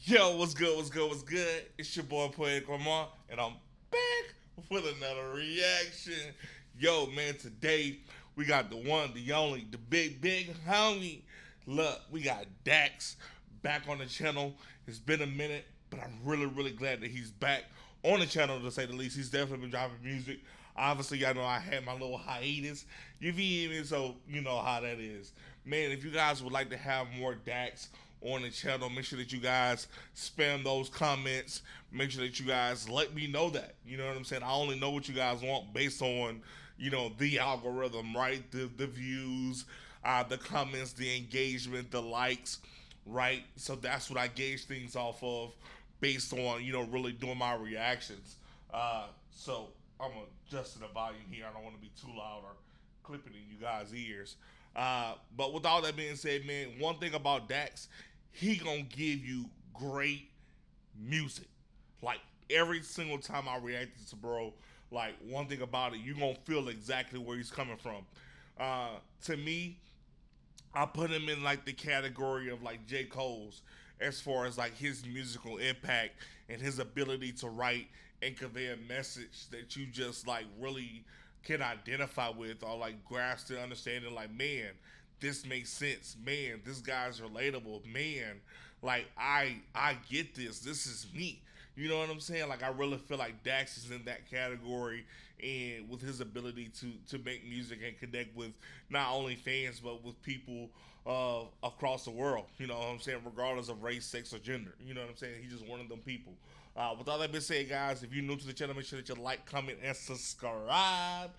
Yo, what's good? What's good? What's good? It's your boy Poetic Lamar, and I'm back with another reaction. Yo, man, today we got the one, the only, the big homie. Look, we got Dax back on the channel. It's been a minute, but I'm really glad that he's back on the channel, to say the least. He's definitely been dropping music. Obviously, y'all know I had my little hiatus. You feel me? So you know how that is. Man, if you guys would like to have more Dax on the channel, make sure that you guys spam those comments. Make sure that you guys let me know that. You know what I'm saying? I only know what you guys want based on, the algorithm, right? The views, the comments, the engagement, the likes, right? So that's what I gauge things off of based on, really doing my reactions. So I'm adjusting the volume here. I don't want to be too loud or clipping in you guys' ears. But with all that being said, man, one thing about Dax, he gonna give you great music. Like every single time I react to bro, like one thing about it, you gonna feel exactly where he's coming from. To me, I put him in like the category of like J. Cole's as far as like his musical impact and his ability to write and convey a message that you just like really can identify with or like grasp the understanding, like, man, this makes sense, man, this guy's relatable, man, like I get this is me. You know what I'm saying? Like I really feel like Dax is in that category, and with his ability to make music and connect with not only fans but with people across the world. You know what I'm saying? Regardless of race, sex, or gender. You know what I'm saying? He's just one of them people. With all that being said, guys, if you're new to the channel, make sure that you like, comment, and subscribe.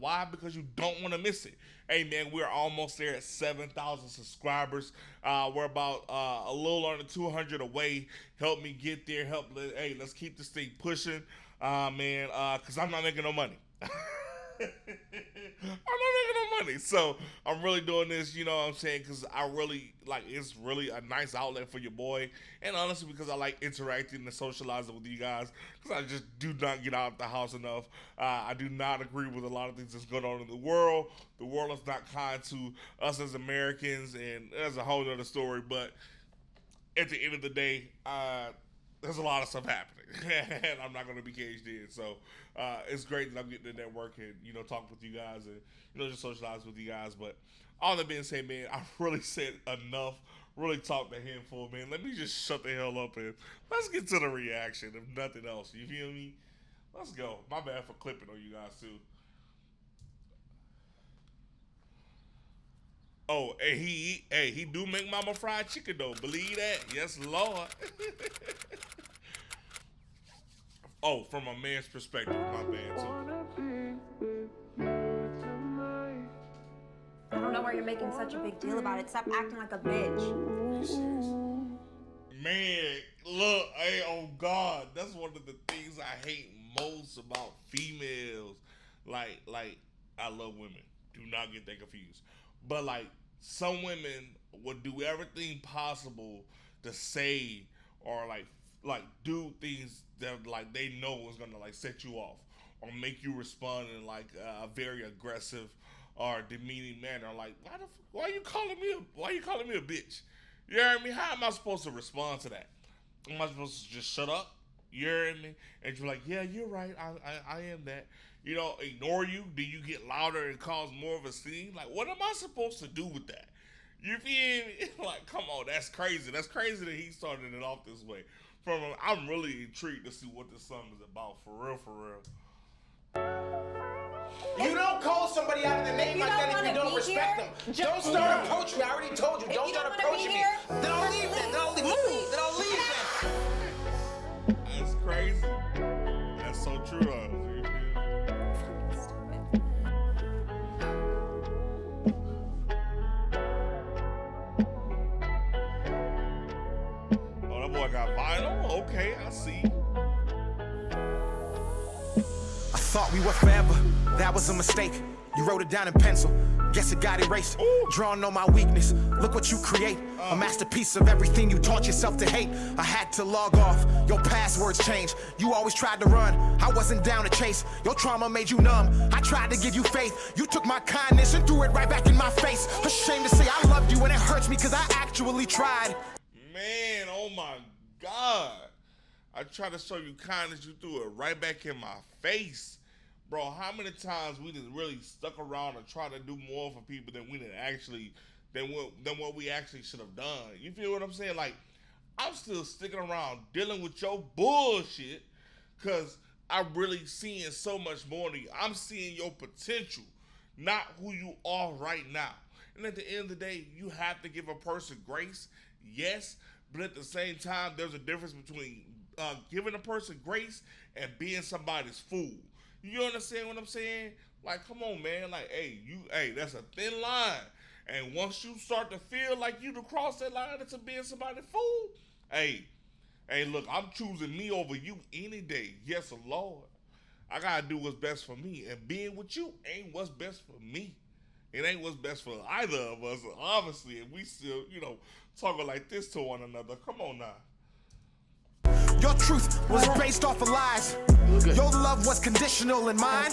Why? Because you don't want to miss it. Hey, man, we're almost there at 7,000 subscribers. We're about a little under 200 away. Help me get there. Hey, let's keep this thing pushing, man, because I'm not making no money. I'm not making no money, so I'm really doing this, you know what I'm saying, because I really, like, it's really a nice outlet for your boy, and honestly, because I like interacting and socializing with you guys, because I just do not get out of the house enough. I do not agree with a lot of things that's going on in the world. The world is not kind to us as Americans, and that's a whole other story, but at the end of the day, there's a lot of stuff happening, and I'm not going to be caged in. So it's great that I'm getting to network and talk with you guys and just socialize with you guys. But all that being said, man, I really said enough. Really talked a handful, man. Let me just shut the hell up and let's get to the reaction. If nothing else, you feel me? Let's go. My bad for clipping on you guys too. Oh, and he do make mama fried chicken though. Believe that? Yes, Lord. Oh, from a man's perspective, my bad too. I don't know why you're making such a big deal about it. Stop acting like a bitch. Man, look, hey, oh God, that's one of the things I hate most about females. Like, I love women. Do not get that confused. But like, some women would do everything possible to say or like do things that like they know is gonna like set you off or make you respond in like a very aggressive or demeaning manner. Like, why are you calling me a bitch? You hear me? How am I supposed to respond to that? Am I supposed to just shut up? You hear me? And you're like, yeah, you're right. I am that. Ignore you? Do you get louder and cause more of a scene? Like, what am I supposed to do with that? You feel me? Like, come on, that's crazy. That's crazy that he started it off this way. I'm really intrigued to see what this song is about, for real, for real. You don't call somebody out of the name like that if you don't respect them. Don't start approaching me. I already told you. Don't start approaching me. Then I'll leave then. Then I'll leave. Then I'll leave then. That's crazy. That's so true. Oh, that boy got vinyl? Okay, I see. I thought we were forever. That was a mistake. You wrote it down in pencil. Guess it got erased. Drawing on my weakness. Look what you create. A masterpiece of everything you taught yourself to hate. I had to log off. Your passwords changed. You always tried to run. I wasn't down to chase. Your trauma made you numb. I tried to give you faith. You took my kindness and threw it right back in my face. Ashamed to say I loved you and it hurts me because I actually tried. Man, oh my God. I try to show you kindness, you threw it right back in my face. Bro, how many times we just really stuck around and try to do more for people than we didn't actually, than what we actually should have done? You feel what I'm saying? Like, I'm still sticking around dealing with your bullshit because I'm really seeing so much more than you. I'm seeing your potential, not who you are right now. And at the end of the day, you have to give a person grace, yes, but at the same time, there's a difference between giving a person grace and being somebody's fool. You understand what I'm saying? Like, come on, man. Like, hey, that's a thin line. And once you start to feel like you to cross that line into being somebody's fool, hey, look, I'm choosing me over you any day. Yes, Lord. I gotta do what's best for me. And being with you ain't what's best for me. It ain't what's best for either of us, obviously. And we still, talking like this to one another. Come on now. Your truth was based off of lies. Your love was conditional and mine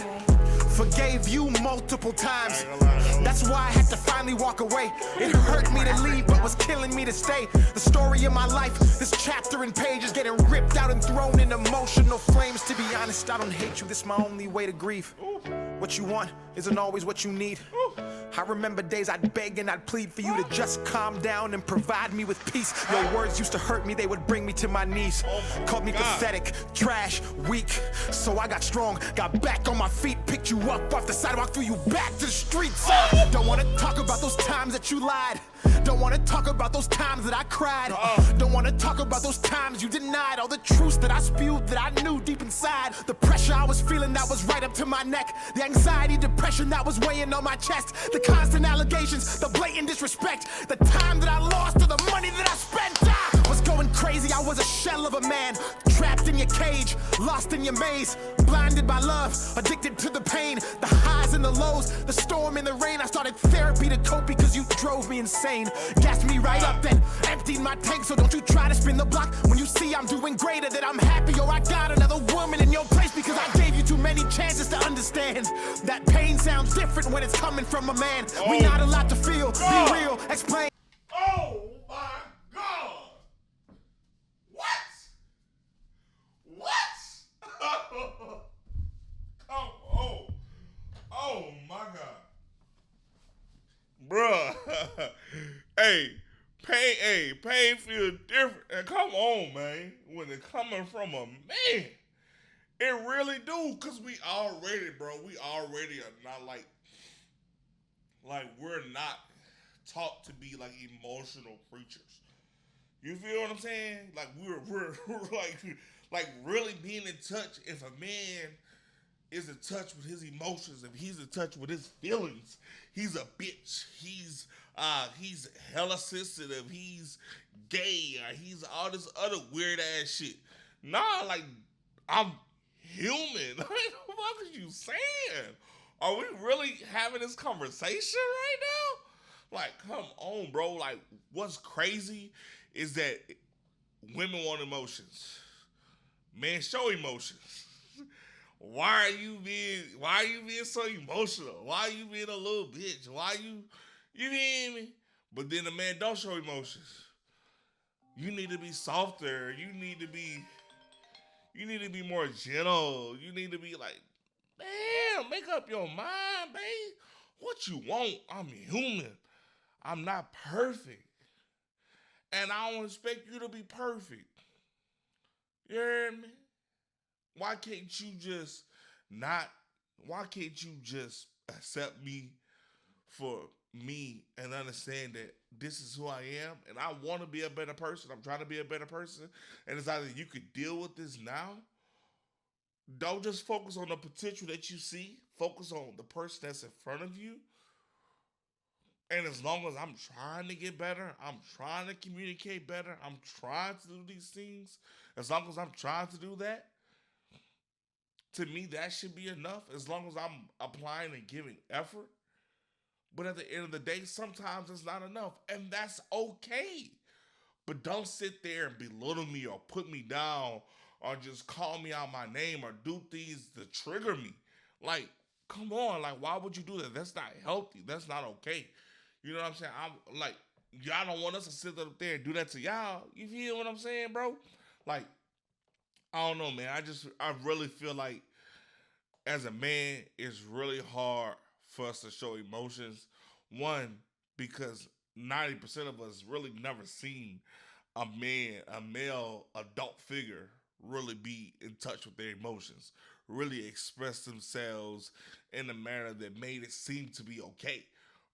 forgave you multiple times. That's why I had to finally walk away. It hurt me to leave, but was killing me to stay. The story of my life, this chapter and page is getting ripped out and thrown in emotional flames. To be honest, I don't hate you, this is my only way to grieve. What you want isn't always what you need. I remember days I'd beg and I'd plead for you to just calm down and provide me with peace. Your words used to hurt me, they would bring me to my knees. Called me pathetic, trash, weak. So I got strong, got back on my feet, picked you up off the sidewalk, threw you back to the streets. Don't wanna talk about those times that you lied. Don't wanna talk about those times that I cried. Don't wanna talk about those times you denied all the truths that I spewed that I knew deep inside. The pressure I was feeling that was right up to my neck. The anxiety, depression that was weighing on my chest. The constant allegations, the blatant disrespect. The time that I lost or the money that I spent. I was going crazy, I was a shell of a man. Trapped in your cage, lost in your maze. Blinded by love, addicted to the pain. The highs and the lows, the storm and the rain. I started therapy to cope because you drove me insane. Gassed me right up, then emptied my tank. So don't you try to spin the block when you see I'm doing greater. That I'm happy or I got another woman in your place. Because I gave you too many chances to understand that pain sounds different when it's coming from a man. We not allowed to feel, be real, explain. Oh my God! What? Come on! Oh my God, bruh. Pain feel different. And come on, man. When it's coming from a man, it really do. Cause we already are not like we're not taught to be like emotional creatures. You feel what I'm saying? Like we're like really being in touch. If a man is in touch with his emotions, if he's in touch with his feelings, he's a bitch. He's hella sensitive. He's gay. He's all this other weird ass shit. Nah, like I'm human. What the fuck is you saying? Are we really having this conversation right now? Like, come on, bro. Like, what's crazy is that women want emotions. Men show emotions. Why are you being so emotional? Why are you being a little bitch? You hear me? But then the man don't show emotions. You need to be softer. You need to be more gentle. You need to be like, damn, make up your mind, babe. What you want? I'm human. I'm not perfect. And I don't expect you to be perfect. You hear me? Why can't you just accept me for me and understand that this is who I am and I want to be a better person. I'm trying to be a better person. And it's either you could deal with this now. Don't just focus on the potential that you see. Focus on the person that's in front of you. And as long as I'm trying to get better, I'm trying to communicate better, I'm trying to do these things, as long as I'm trying to do that, to me, that should be enough, as long as I'm applying and giving effort. But at the end of the day, sometimes it's not enough, and that's okay. But don't sit there and belittle me or put me down or just call me out my name or do things to trigger me. Like, come on, like, why would you do that? That's not healthy. That's not okay. You know what I'm saying? I'm like, y'all don't want us to sit up there and do that to y'all. You feel what I'm saying, bro? Like, I don't know, man. I really feel like as a man, it's really hard for us to show emotions. One, because 90% of us really never seen a male adult figure really be in touch with their emotions, really express themselves in a manner that made it seem to be okay,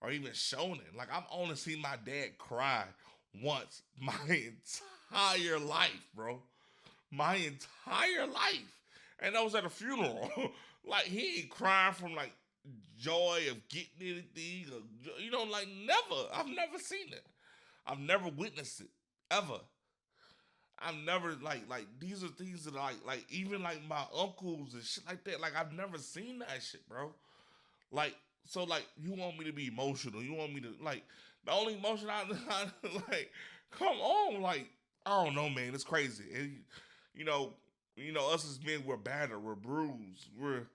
or even shown it. Like I've only seen my dad cry once my entire life, bro. My entire life. And I was at a funeral. Like he ain't crying from like joy of getting anything, or, like never. I've never seen it. I've never witnessed it ever. I've never like these are things that like even like my uncles and shit like that. Like I've never seen that shit, bro. Like so like you want me to be emotional? You want me to like the only emotion I like? Come on, like I don't know, man. It's crazy. And, you know, us as men, we're battered, we're bruised, we're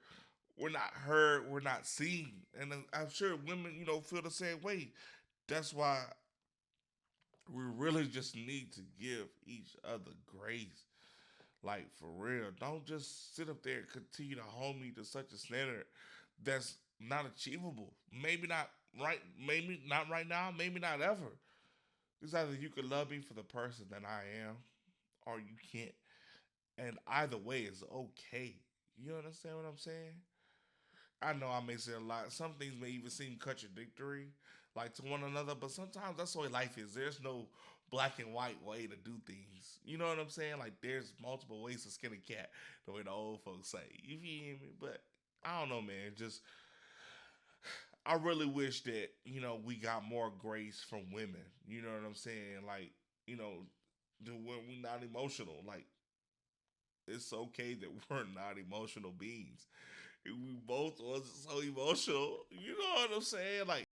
not heard, we're not seen, and I'm sure women, feel the same way. That's why we really just need to give each other grace. Like for real, don't just sit up there and continue to hold me to such a standard that's not achievable. Maybe not right now, maybe not ever. It's either you can love me for the person that I am, or you can't. And either way is okay. You understand what I'm saying? I know I may say a lot. Some things may even seem contradictory, like to one another, but sometimes that's the way life is. There's no black and white way to do things. You know what I'm saying? Like there's multiple ways to skin a cat, the way the old folks say. You feel me? But I don't know, man. Just I really wish that we got more grace from women. You know what I'm saying? Like when we not emotional. Like it's okay that we're not emotional beings. We both wasn't so emotional. You know what I'm saying? Like